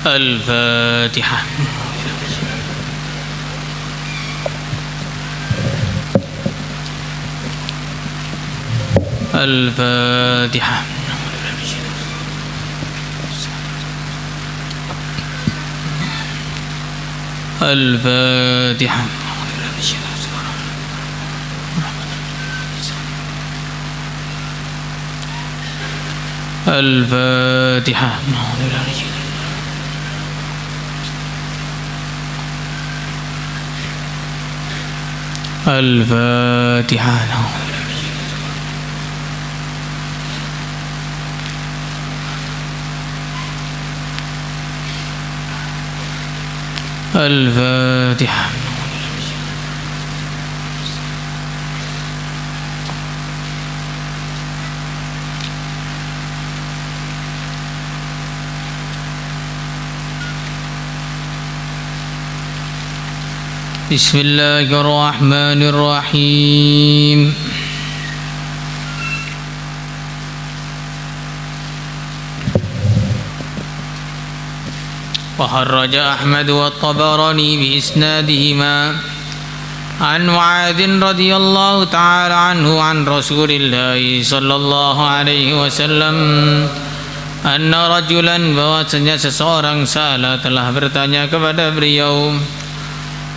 الفاتحة. الفاتحة. الفاتحة. الفاتحة. الفاتحة. الفاتحة. بسم الله الرحمن الرحيم. وخرج أحمد والطبراني بإسنادهما عن معاذ رضي الله تعالى عنه عن رسول الله صلى الله عليه wasallam anna rajulan, bahwasanya seseorang salah telah bertanya kepada beliau.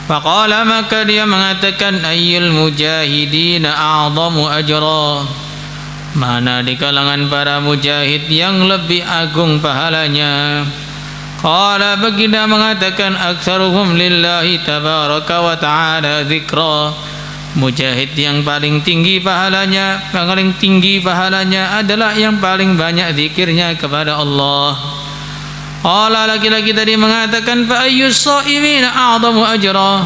Faqala, maka dia mengatakan, ayyul mujahidina a'zamu ajra, mana di kalangan para mujahid yang lebih agung pahalanya? Qala, baginda mengatakan, aktsaruhum lillahi tabaraka wa ta'ala dzikra, mujahid yang paling tinggi pahalanya adalah yang paling banyak zikirnya kepada Allah. Qala, laki-laki tadi mengatakan, fa ayyus shaimina a'zamu ajra,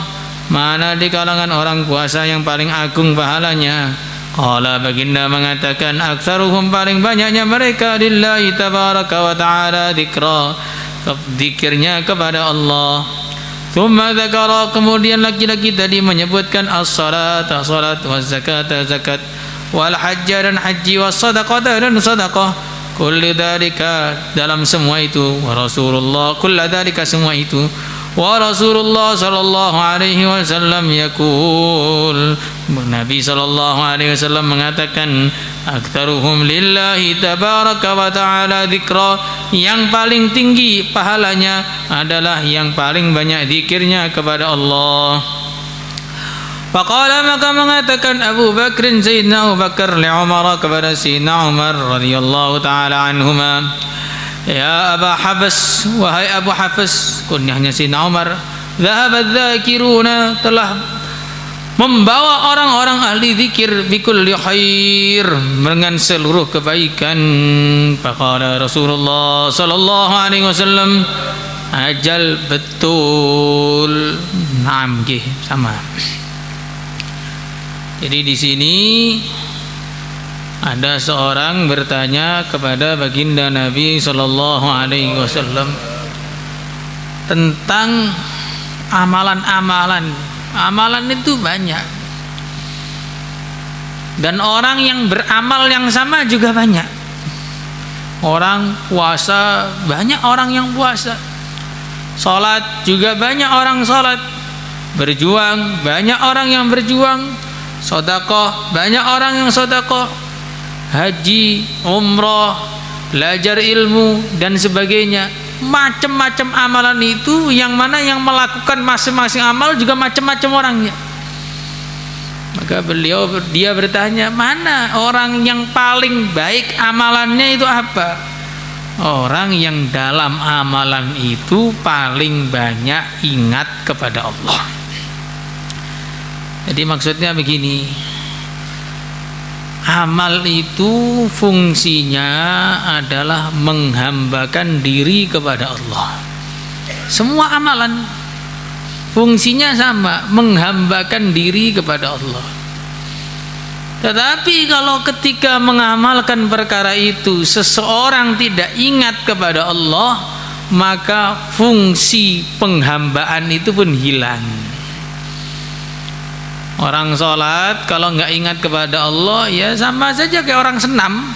mana di kalangan orang puasa yang paling agung pahalanya? Qala, baginda mengatakan, aktsaruhum, paling banyaknya mereka lillahi tabaraka wa ta'ala dzikra, zikirnya kepada Allah. Tsumma dzakara, kemudian laki-laki tadi menyebutkan as-salat, salat, waz zakat, zakat, wal hajj, dan haji, was sadaqah, dan sedekah. Kullu dzalika, dalam semua itu, wa Rasulullah, kullu dzalika, semua itu, wa Rasulullah sallallahu alaihi wasallam yaqul, Nabi sallallahu alaihi wasallam mengatakan, aktsaruhum lillahi tabaraka wa ta'ala dzikra, yang paling tinggi pahalanya adalah yang paling banyak zikirnya kepada Allah. Faqala, maka mengatakan Abu Bakr, Sayyidina Abu Bakar, li Umar, kepada Sayyidina Umar radhiyallahu ta'ala anhuma, ya Aba Habs, wahai Abu Habs, kunyahnya Sayyidina Umar, dhahabat dzakiruna, telah membawa orang-orang ahli zikir, bikulli khair, dengan seluruh kebaikan. Faqala Rasulullah sallallahu alaihi wasallam, ajal, betul, naam, sama. Jadi di sini ada seorang bertanya kepada baginda Nabi sallallahu alaihi wasallam tentang amalan-amalan. Amalan itu banyak, dan orang yang beramal yang sama juga banyak. Orang puasa, banyak orang yang puasa. Salat juga banyak orang salat. Berjuang, banyak orang yang berjuang. Sedekah, banyak orang yang sedekah. Haji, umrah, belajar ilmu, dan sebagainya. Macam-macam amalan itu, yang mana yang melakukan masing-masing amal juga macam-macam orangnya. Maka dia bertanya, mana orang yang paling baik amalannya itu apa? Orang yang dalam amalan itu paling banyak ingat kepada Allah. Jadi maksudnya begini, amal itu fungsinya adalah menghambakan diri kepada Allah. Semua amalan fungsinya sama, menghambakan diri kepada Allah. Tetapi kalau ketika mengamalkan perkara itu seseorang tidak ingat kepada Allah, maka fungsi penghambaan itu pun hilang. Orang sholat kalau nggak ingat kepada Allah, ya sama saja kayak orang senam.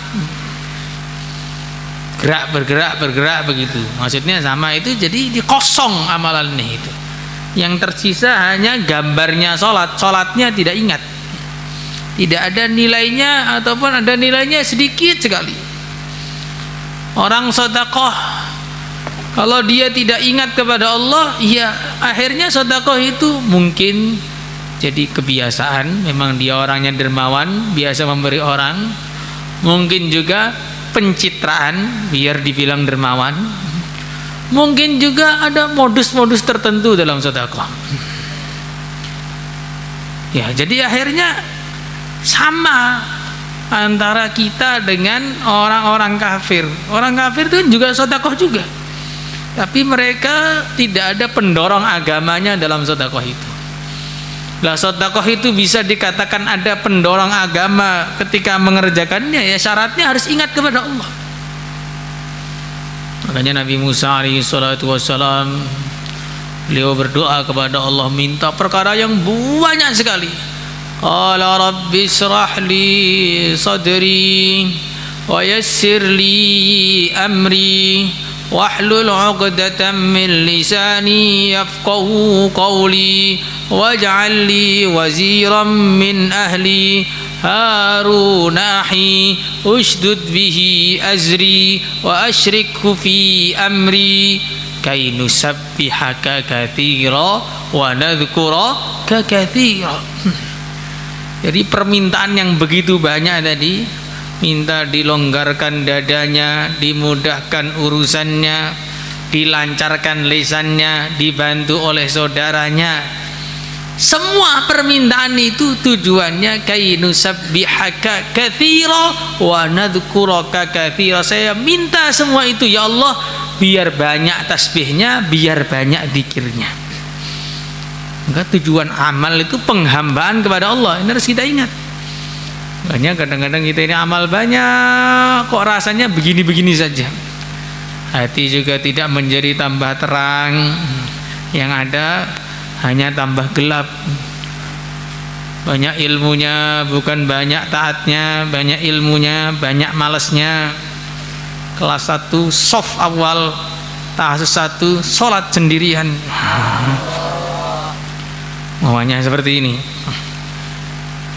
bergerak begitu. Maksudnya sama itu, jadi dikosong amalannya itu. Yang tersisa hanya gambarnya sholatnya tidak ingat, tidak ada nilainya, ataupun ada nilainya sedikit sekali. Orang sedekah, kalau dia tidak ingat kepada Allah, ya akhirnya sedekah itu mungkin jadi kebiasaan. Memang dia orangnya dermawan, biasa memberi orang. Mungkin juga pencitraan biar dibilang dermawan. Mungkin juga ada modus-modus tertentu dalam sedekah. Ya, jadi akhirnya sama antara kita dengan orang-orang kafir. Orang kafir itu juga sedekah juga, tapi mereka tidak ada pendorong agamanya dalam sedekah itu. Lah sedekah itu bisa dikatakan ada pendorong agama ketika mengerjakannya, ya syaratnya harus ingat kepada Allah. Makanya Nabi Musa alaihi salatu wassalam, beliau berdoa kepada Allah, minta perkara yang banyak sekali. Qala rabbi israh li sadri wa yassir li amri wahlul 'uqdatam min lisani yafqahu qawli waj'al li waziran min ahli Harun akhi ushdud bihi azri wa ashrikhu fi amri kay nusabbihaka katsira wa nadhkuraka katsira. Jadi permintaan yang begitu banyak tadi, minta dilonggarkan dadanya, dimudahkan urusannya, dilancarkan lisannya, dibantu oleh saudaranya. Semua permintaan itu tujuannya kay nusabbihaka katsira wa nadhkuraka katsira. Saya minta semua itu ya Allah, biar banyak tasbihnya, biar banyak zikirnya. Maka tujuan amal itu penghambaan kepada Allah. Ini harus kita ingat. Makanya kadang-kadang kita ini amal banyak, kok rasanya begini-begini saja. Hati juga tidak menjadi tambah terang, yang ada hanya tambah gelap. Banyak ilmunya, bukan banyak taatnya. Banyak ilmunya, banyak malasnya. Kelas 1 soft awal, tahap 1 sholat sendirian. Maunya seperti ini.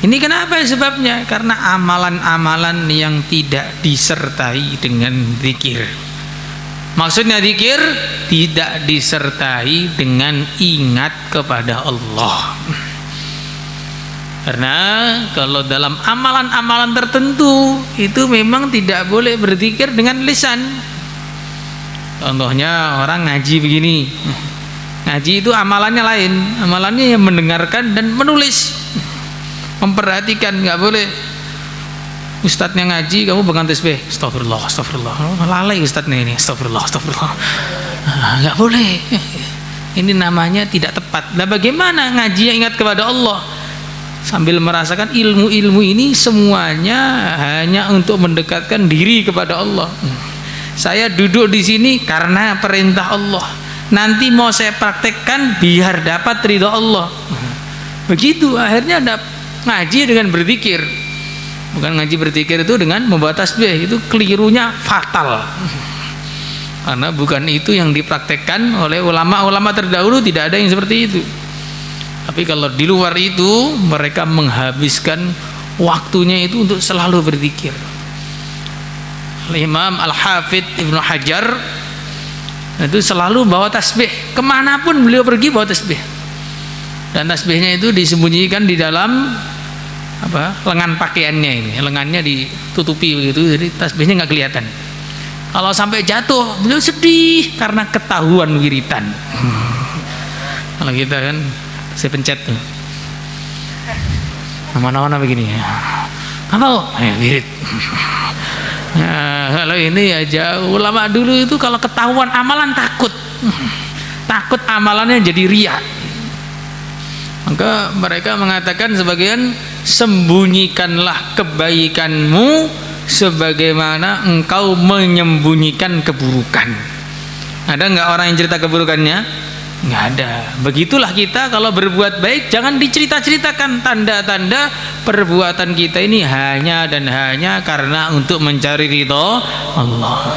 Ini kenapa sebabnya? Karena amalan-amalan yang tidak disertai dengan zikir. Maksudnya zikir tidak disertai dengan ingat kepada Allah. Karena kalau dalam amalan-amalan tertentu itu memang tidak boleh berzikir dengan lisan. Contohnya orang ngaji begini. Ngaji itu amalannya lain. Amalannya yang mendengarkan dan menulis, memperhatikan. Nggak boleh ustadznya ngaji kamu pegang tasbih, astagfirullah, astagfirullah, lalai ustadznya ini, astagfirullah, astagfirullah. Nggak boleh. Ini namanya tidak tepat. Nah, bagaimana ngaji yang ingat kepada Allah sambil merasakan ilmu-ilmu ini semuanya hanya untuk mendekatkan diri kepada Allah. Saya duduk di sini karena perintah Allah. Nanti mau saya praktekkan biar dapat ridha Allah. Begitu akhirnya ada ngaji dengan berzikir. Bukan ngaji berzikir itu dengan membawa tasbih, itu kelirunya fatal. Karena bukan itu yang dipraktekkan oleh ulama-ulama terdahulu, tidak ada yang seperti itu. Tapi kalau di luar itu mereka menghabiskan waktunya itu untuk selalu berzikir. Imam Al-Hafidh Ibnu Hajar itu selalu bawa tasbih, kemanapun beliau pergi bawa tasbih. Dan tasbihnya itu disembunyikan di dalam lengan pakaiannya ini, lengannya ditutupi begitu, jadi tasbihnya nggak kelihatan. Kalau sampai jatuh beliau sedih karena ketahuan wiritan. Kalau kita kan saya pencet tuh nama-nama begini ya, apa wirid. Nah, kalau ini ya jauh. Ulama dulu itu kalau ketahuan amalan takut amalannya jadi riya. Maka mereka mengatakan sebagian, sembunyikanlah kebaikanmu sebagaimana engkau menyembunyikan keburukan. Ada nggak orang yang cerita keburukannya? Nggak ada. Begitulah kita kalau berbuat baik jangan dicerita-ceritakan tanda-tanda perbuatan kita ini hanya dan hanya karena untuk mencari ridho Allah.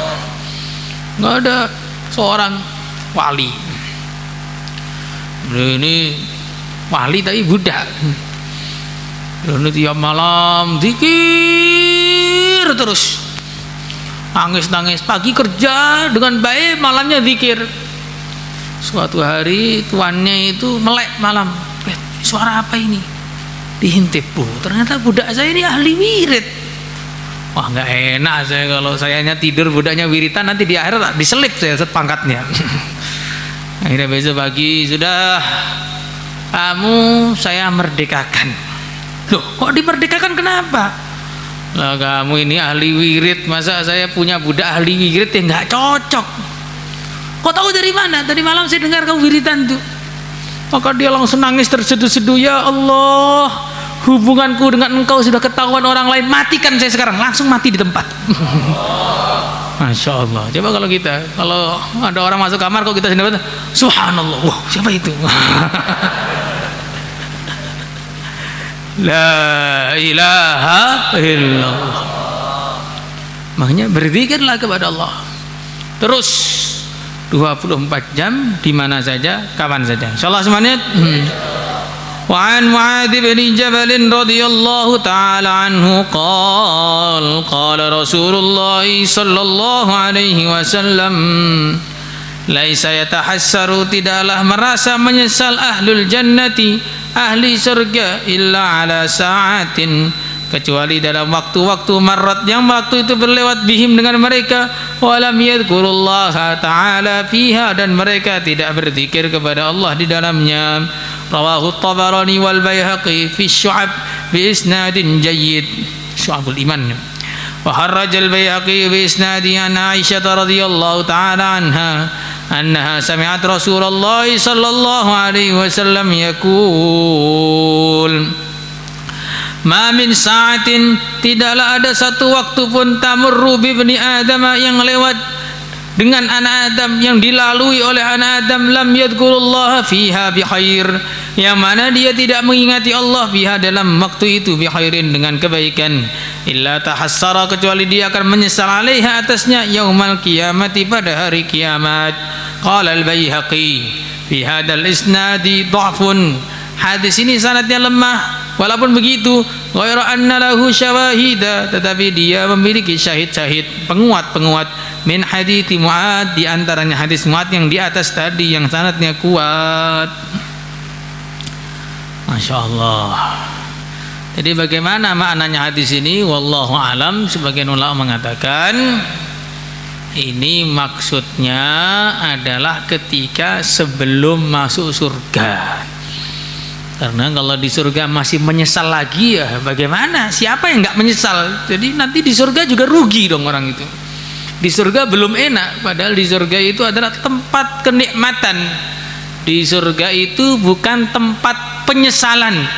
nggak ada seorang wali. Ini wali tapi budak. Ini tiap malam zikir terus, nangis pagi kerja dengan baik, malamnya zikir. Suatu hari tuannya itu melek malam, suara apa ini? Diintip, ternyata budak saya ini ahli wirid. Wah, nggak enak saya kalau sayanya tidur budaknya wiritan, nanti di akhirat tak diselip saya pangkatnya. Akhirnya besok pagi, sudah kamu saya merdekakan. Loh, kok dimerdekakan kenapa? Lah kamu ini ahli wirid, masa saya punya budak ahli wirid yang nggak cocok. Kok tahu dari mana? Tadi malam saya dengar kamu wiritan tuh. Maka dia langsung nangis terseduh-seduh, ya Allah, hubunganku dengan engkau sudah ketahuan orang lain, matikan saya sekarang, langsung mati di tempat. Masya Allah. Coba kalau ada orang masuk kamar, kalau kita sendiri, subhanallah, wah siapa itu? La ilaha illallah. Makanya berzikirlah kepada Allah terus 24 jam, di mana saja, kapan saja. Insyaallah semuanya. Wa an Muadz bin Jabal radhiyallahu taala anhu qala Rasulullah sallallahu alaihi wasallam, laisa yatahassaru, tidaklah merasa menyesal ahlul jannati, ahli surga, illa ala sa'atin, kecuali dalam waktu-waktu marrat, yang waktu itu berlewat bihim dengan mereka, walam yadhkurullaha ta'ala fiha, dan mereka tidak berzikir kepada Allah di dalamnya. Rawahu Tabarani wal Baihaqi fi Syu'ab bi isnadin jayyid, Syu'abul Iman. Wa harrajal Baihaqi bi isnadi an Aisyah radhiyallahu ta'ala anha annaha sami'at Rasulullah sallallahu alaihi wasallam yaqul, ma min sa'atin, tidaklah ada satu waktu pun, tamurru bi ibni Adam, yang lewat dengan anak Adam, yang dilalui oleh anak Adam, lam yadhkurullaha fiha bi khair, yang mana dia tidak mengingati Allah fiha, dalam waktu itu, bi khairin, dengan kebaikan, illa tahassara, kecuali dia akan menyesal, alaiha, atasnya, yaumal qiyamati, pada hari kiamat. Qala al-Baihaqi fi hadzal isnadi dha'fun, hadis ini sanadnya lemah. Walaupun begitu, ghairu anna lahu syawahida, tetapi dia memiliki syahid-syahid, penguat-penguat, min hadits Mu'adz, di antaranya hadis Mu'adz yang di atas tadi, yang sanadnya kuat. Masya Allah. Jadi bagaimana maknanya hadis ini? Wallahu alam. Sebagian ulama mengatakan ini maksudnya adalah ketika sebelum masuk surga. Karena kalau di surga masih menyesal lagi, ya bagaimana? Siapa yang nggak menyesal? Jadi nanti di surga juga rugi dong orang itu. Di surga belum enak, padahal di surga itu adalah tempat kenikmatan. Di surga itu bukan tempat penyesalan.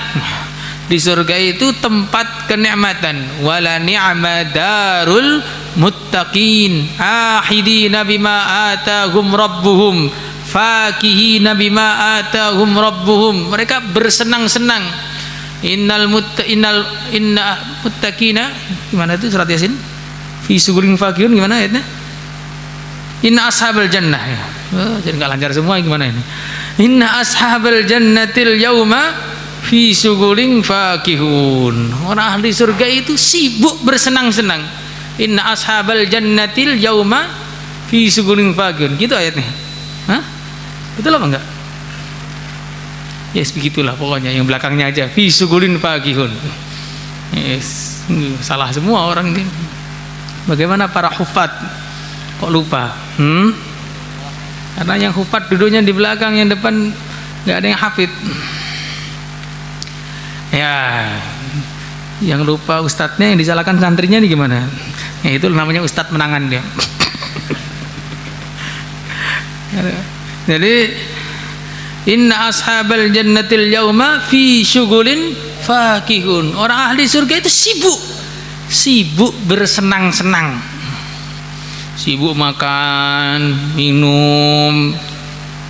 Di surga itu tempat kenikmatan. Wala ni'ma darul muttaqin, ahidina bima atahum rabbuhum, fakihina bima atahum rabbuhum, mereka bersenang-senang. Inna muttaqina, gimana itu surat Yasin? Fi sugurin fakihun, gimana ayatnya? Inna ashabal jannah, jadi nggak lancar semua, gimana ini? Inna ashabal jannatil yauma fi sugurin fakihun, orang ahli surga itu sibuk bersenang-senang. Inna ashabal jannatil yauma fi sugurin fakihun, gitu ayatnya. Hah? Betul apa enggak? Yes, begitulah pokoknya, yang belakangnya aja fi sugulin fakihun. Yes, salah semua orang ini. Bagaimana para hufat kok lupa? Karena yang hufat duduknya di belakang, yang depan enggak ada yang hafid. Ya, yang lupa ustadznya, yang disalahkan santrinya nih gimana? Ya itu namanya ustadz menangan dia. Jadi inna ashabal jannatil yauma fi syughulin fakihun, orang ahli surga itu sibuk bersenang-senang, sibuk makan minum,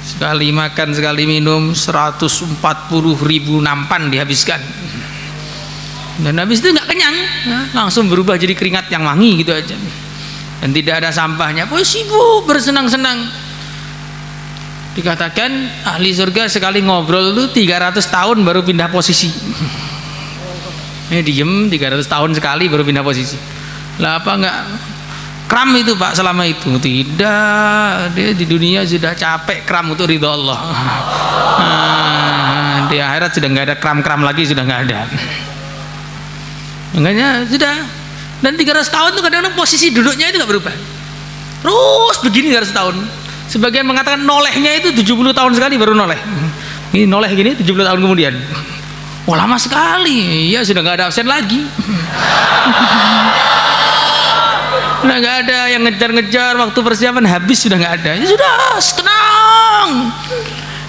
sekali makan sekali minum 140.000 nampan dihabiskan, dan habis itu nggak kenyang, langsung berubah jadi keringat yang wangi gitu aja. dan tidak ada sampahnya, sibuk bersenang-senang. Dikatakan ahli surga sekali ngobrol itu 300 tahun baru pindah posisi. Diem 300 tahun sekali baru pindah posisi. Lah apa enggak kram itu Pak selama itu? Tidak, dia di dunia sudah capek kram untuk ridho Allah. Di akhirat sudah nggak ada kram-kram lagi, sudah nggak ada. Makanya sudah. Dan 300 tahun itu kadang-kadang posisi duduknya itu nggak berubah, terus begini 300 tahun. Sebagian mengatakan nolehnya itu 70 tahun sekali baru noleh. Ini noleh gini 70 tahun kemudian. Wah lama sekali. Ya sudah nggak ada absen lagi. Sudah nggak ada yang ngejar-ngejar, waktu persiapan habis, sudah nggak ada. Ya sudah tenang.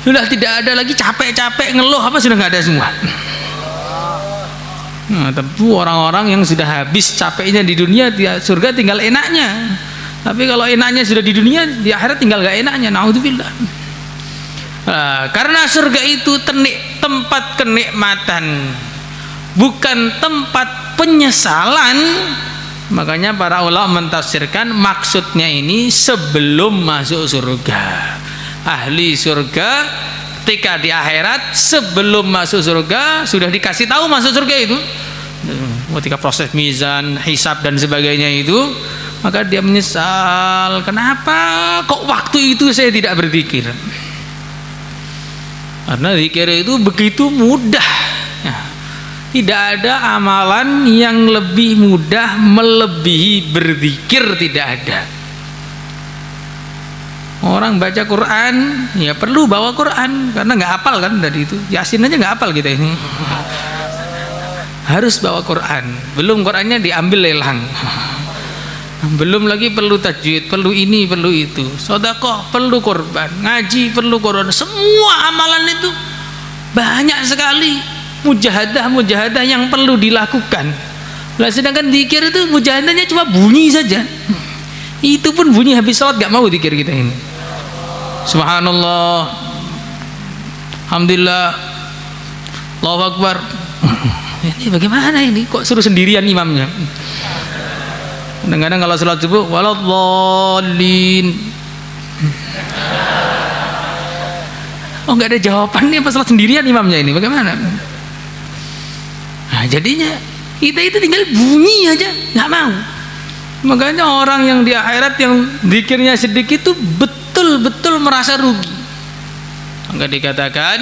Sudah tidak ada lagi capek-capek ngeluh apa, sudah nggak ada semua. Nah, tentu orang-orang yang sudah habis capeknya di dunia, di surga tinggal enaknya. Tapi kalau enaknya sudah di dunia, di akhirat tinggal gak enaknya. Naudzubillah. Karena surga itu tempat kenikmatan, bukan tempat penyesalan. Makanya para ulama mentafsirkan maksudnya ini sebelum masuk surga. Ahli surga ketika di akhirat sebelum masuk surga sudah dikasih tahu masuk surga itu. Ketika proses mizan, hisab dan sebagainya itu, maka dia menyesal, kenapa kok waktu itu saya tidak berzikir. Karena zikir itu begitu mudah. Tidak ada amalan yang lebih mudah melebihi berzikir, tidak ada. Orang baca Quran ya perlu bawa Quran, karena nggak hafal kan tadi itu. Yasin aja nggak hafal kita ini. Harus bawa Quran. Belum Qurannya diambil lelang. Belum lagi perlu tajwid, perlu ini, perlu itu. Sedekah perlu korban, ngaji perlu korban. Semua amalan itu banyak sekali mujahadah yang perlu dilakukan. Lah sedangkan zikir itu mujahadahnya cuma bunyi saja. Itu pun bunyi habis salat gak mau zikir kita ini. Subhanallah, alhamdulillah, Allahu Akbar. Ini bagaimana ini? Kok suruh sendirian imamnya? Kadang-kadang kalau sholat subuh waladhdallin, nggak ada jawabannya pas sholat sendirian imamnya ini, bagaimana? Nah, jadinya kita itu tinggal bunyi aja, nggak mau. Makanya orang yang di akhirat yang zikirnya sedikit itu betul-betul merasa rugi. Maka dikatakan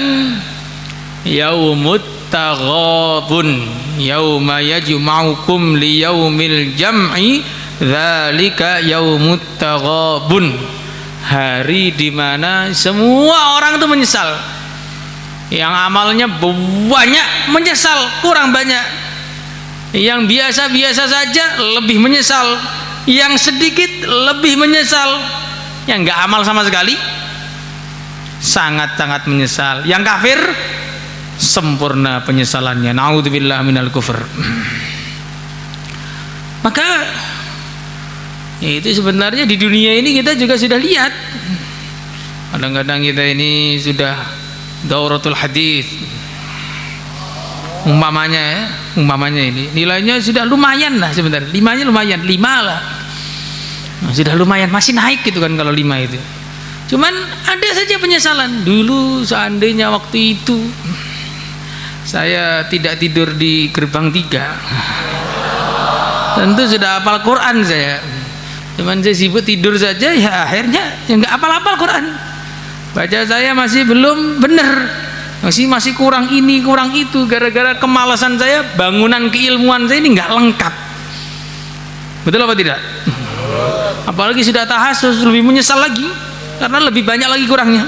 yaumut taghabun yauma yajma'ukum liyaumil jam'i dzalika yaumut taghabun, hari di mana semua orang itu menyesal. Yang amalnya banyak menyesal kurang banyak, yang biasa-biasa saja lebih menyesal, yang sedikit lebih menyesal, yang enggak amal sama sekali sangat-sangat menyesal, yang kafir sempurna penyesalannya. Naudzubillah minal kufur. Maka itu sebenarnya di dunia ini kita juga sudah lihat. Kadang-kadang kita ini sudah dauratul hadis, umpamanya ini nilainya sudah lumayan lah sebenarnya, 5-nya lumayan, 5 lah, sudah lumayan, masih naik gitu kan kalau 5 itu. Cuman ada saja penyesalan, dulu seandainya waktu itu saya tidak tidur di gerbang 3, tentu sudah hafal Quran saya. Cuman saya sibuk tidur saja, ya akhirnya ya nggak hafal-hafal Quran. Baca saya masih belum benar, masih kurang ini kurang itu, gara-gara kemalasan saya. Bangunan keilmuan saya ini nggak lengkap. Betul apa tidak? Apalagi sudah tahassus, lebih menyesal lagi karena lebih banyak lagi kurangnya.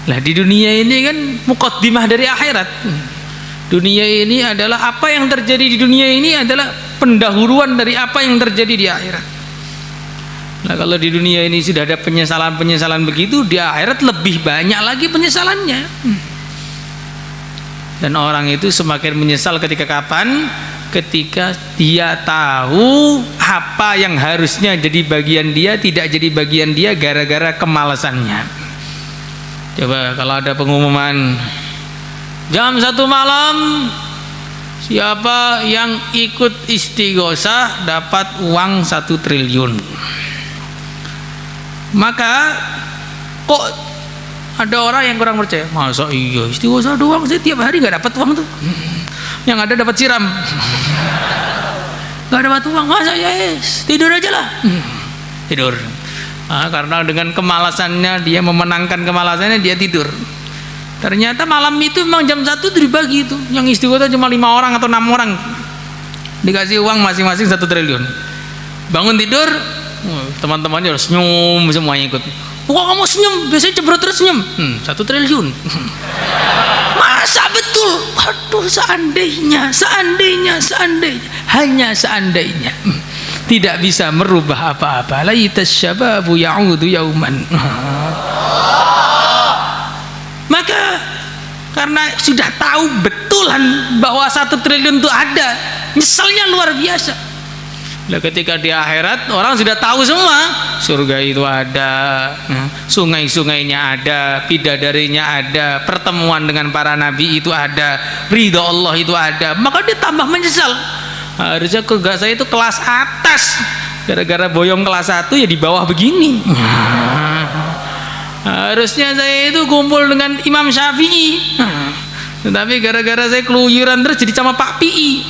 Lah di dunia ini kan muqaddimah dari akhirat. Dunia ini adalah apa yang terjadi di dunia ini adalah pendahuluan dari apa yang terjadi di akhirat. Nah kalau di dunia ini sudah ada penyesalan-penyesalan begitu, di akhirat lebih banyak lagi penyesalannya. Dan orang itu semakin menyesal ketika kapan? Ketika dia tahu apa yang harusnya jadi bagian dia tidak jadi bagian dia gara-gara kemalasannya. Coba kalau ada pengumuman jam 1 malam siapa yang ikut istighosah dapat uang 1 triliun. Maka kok ada orang yang kurang percaya, masa iya istighosah doang, saya tiap hari nggak dapat uang tuh, yang ada dapat siram. Nggak dapat uang, masa ya tidur aja lah. Tidur. Karena dengan kemalasannya dia memenangkan kemalasannya, dia tidur. Ternyata malam itu memang jam 1 dibagi itu, yang istighosah cuma 5 orang atau 6 orang, dikasih uang masing-masing 1 triliun. Bangun tidur, teman-temannya udah senyum semuanya ikut. Wah, kamu senyum, biasanya cebrot terus senyum. 1 triliun. Masa betul? Aduh, seandainya, hanya seandainya. Tidak bisa merubah apa-apa. Laitas syababu ya'udu yauman. Maka karena sudah tahu betulan bahwa 1 triliun itu ada, nyeselnya luar biasa. Nah, ketika di akhirat orang sudah tahu semua, surga itu ada, sungai-sungainya ada, bidadarinya ada, pertemuan dengan para nabi itu ada, ridho Allah itu ada, maka dia tambah menyesal. Harusnya keluarga saya itu kelas atas, gara-gara boyong kelas 1 ya di bawah begini. Harusnya saya itu kumpul dengan Imam Syafi'i, tetapi gara-gara saya keluyuran terus jadi sama Pak Pi.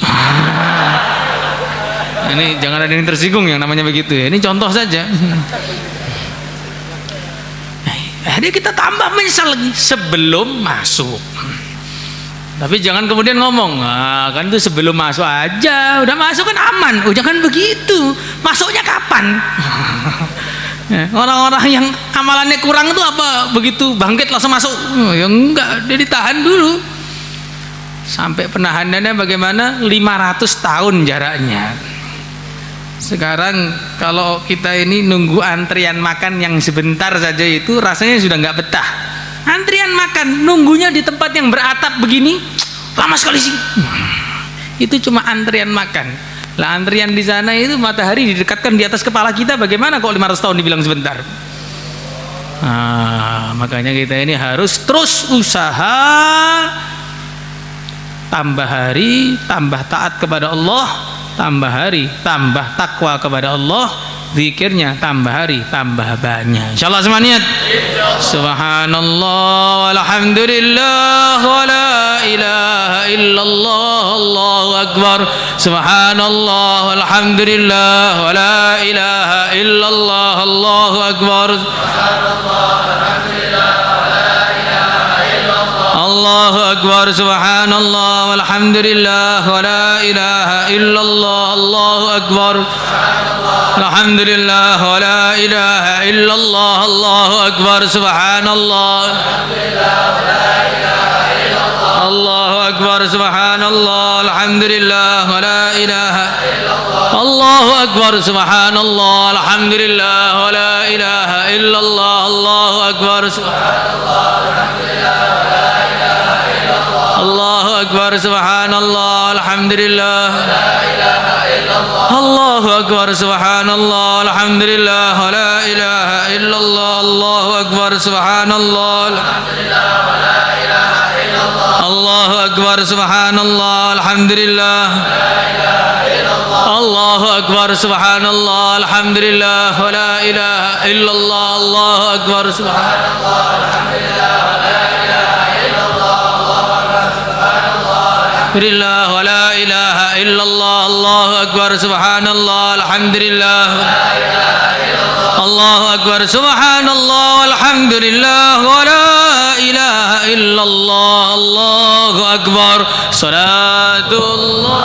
Ini jangan ada yang tersinggung yang namanya begitu ya. Ini contoh saja. Jadi kita tambah menyesal lagi sebelum masuk. Tapi jangan kemudian ngomong, kan itu sebelum masuk aja, udah masuk kan aman. Oh, jangan begitu. Masuknya kapan? Orang-orang yang amalannya kurang itu apa? Begitu bangkit langsung masuk? Ya enggak, dia ditahan dulu. Sampai penahanannya bagaimana? 500 tahun jaraknya. Sekarang kalau kita ini nunggu antrian makan yang sebentar saja itu rasanya sudah nggak betah. Antrian makan nunggunya di tempat yang beratap begini lama sekali sih. Itu cuma antrian makan. Lah antrian di sana itu matahari didekatkan di atas kepala kita, bagaimana kok 500 tahun dibilang sebentar? Makanya kita ini harus terus usaha, tambah hari tambah taat kepada Allah, tambah hari tambah takwa kepada Allah, zikirnya tambah hari tambah banyak. Insyaallah semua niat. Subhanallah walhamdulillah wala ilaha illallah, Allahu akbar. Subhanallah walhamdulillah wala ilaha illallah, Allahu akbar. Allahu akbar. Subhanallah walhamdulillah wala ilaha illallah, Allahu akbar. Alhamdulillah wala ilaha illallah, Allahu akbar. Subhanallah, Allahu akbar. Subhanallah, alhamdulillah wala ilaha illallah, Allahu akbar. Subhanallah, alhamdulillah wala ilaha illallah, Allahu akbar. Allahu akbar. Subhanallah, alhamdulillah, Allahu akbar. Subhanallah, alhamdulillah wala ilaha illallah, Allahu akbar. Subhanallah, Allahu akbar. Subhanallah, alhamdulillah, Allahu akbar. Subhanallah, alhamdulillah wala ilaha illallah, Allahu akbar. Subhanallah, alhamdulillah wala ilaha illallah, Allahu akbar. Subhanallah, alhamdulillah, Allahu akbar. Subhanallah walhamdulillah wala ilaha illallah, Allahu akbar. Salatullah